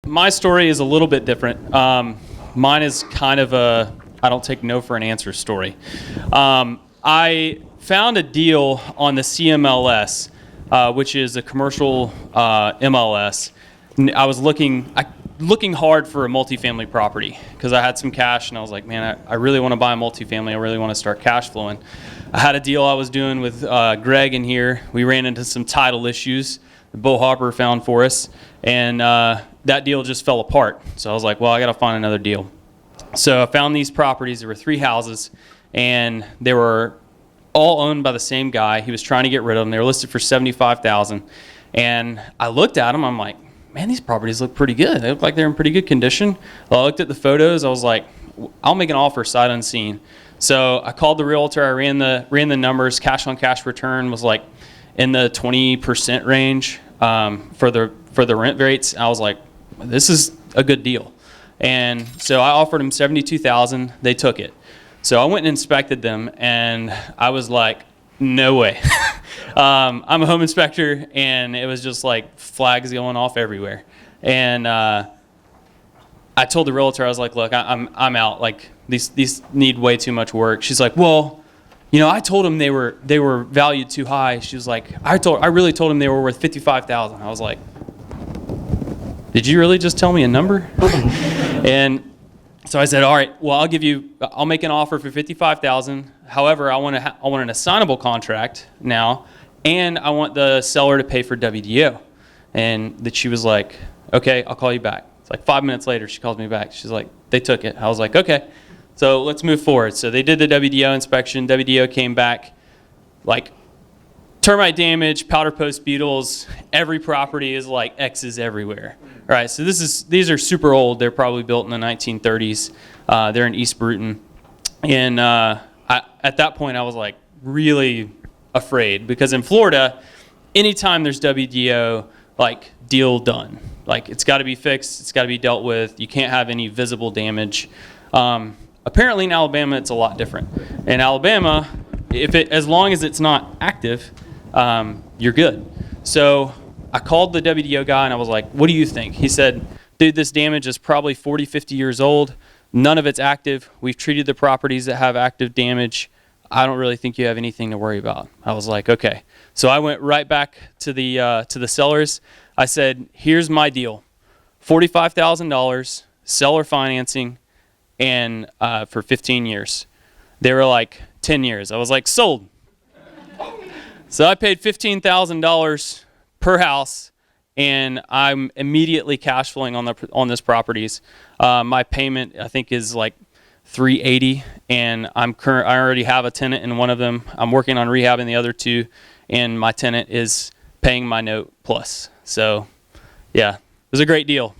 my story is a little bit different. Mine is kind of a I don't take no for an answer story. I found a deal on the CMLS, which is a commercial MLS. I was looking hard for a multifamily property because I had some cash and I was like, man, I really want to buy a multifamily. I really want to start cash flowing. I had a deal I was doing with Greg in here. We ran into some title issues that Bo Hopper found for us, and that deal just fell apart. So I was like, well, I got to find another deal. So I found these properties. There were 3 houses, and they were all owned by the same guy. He was trying to get rid of them. They were listed for $75,000, and I looked at them. I'm like, man, these properties look pretty good. They look like they're in pretty good condition. I looked at the photos. I was like, I'll make an offer sight unseen. So I called the realtor. I ran the numbers. Cash on cash return was like in the 20% range for the rent rates. I was like, this is a good deal. And so I offered them $72,000. They took it. So I went and inspected them, and I was like, no way. I'm a home inspector, and it was just like flags going off everywhere. And I told the realtor, I was like, look, I'm out. Like these need way too much work. She's like, well, you know, I told them they were valued too high. She was like, I really told them they were worth $55,000. I was like, did you really just tell me a number? And so I said, all right, well, I'll make an offer for $55,000. However, I want an assignable contract now, and I want the seller to pay for WDO. And that she was like, okay, I'll call you back. It's like 5 minutes later, she calls me back. She's like, they took it. I was like, okay, so let's move forward. So they did the WDO inspection. WDO came back, like termite damage, powder post beetles. Every property is like X's everywhere. All right, so these are super old. They're probably built in the 1930s. They're in East Bruton. And at that point, I was like really afraid because in Florida, anytime there's WDO, like deal done. Like it's got to be fixed. It's got to be dealt with. You can't have any visible damage. Apparently in Alabama, it's a lot different. In Alabama, as long as it's not active, you're good. So I called the WDO guy and I was like, what do you think? He said, dude, this damage is probably 40, 50 years old. None of it's active. We've treated the properties that have active damage. I don't really think you have anything to worry about. I was like, okay. So I went right back to the sellers. I said, here's my deal. $45,000, seller financing, and for 15 years. They were like, 10 years. I was like, sold. So I paid $15,000 per house, and I'm immediately cash flowing on this properties. My payment, I think, is like $380, and I already have a tenant in one of them. I'm working on rehabbing the other 2, and my tenant is paying my note plus. So, yeah, it was a great deal.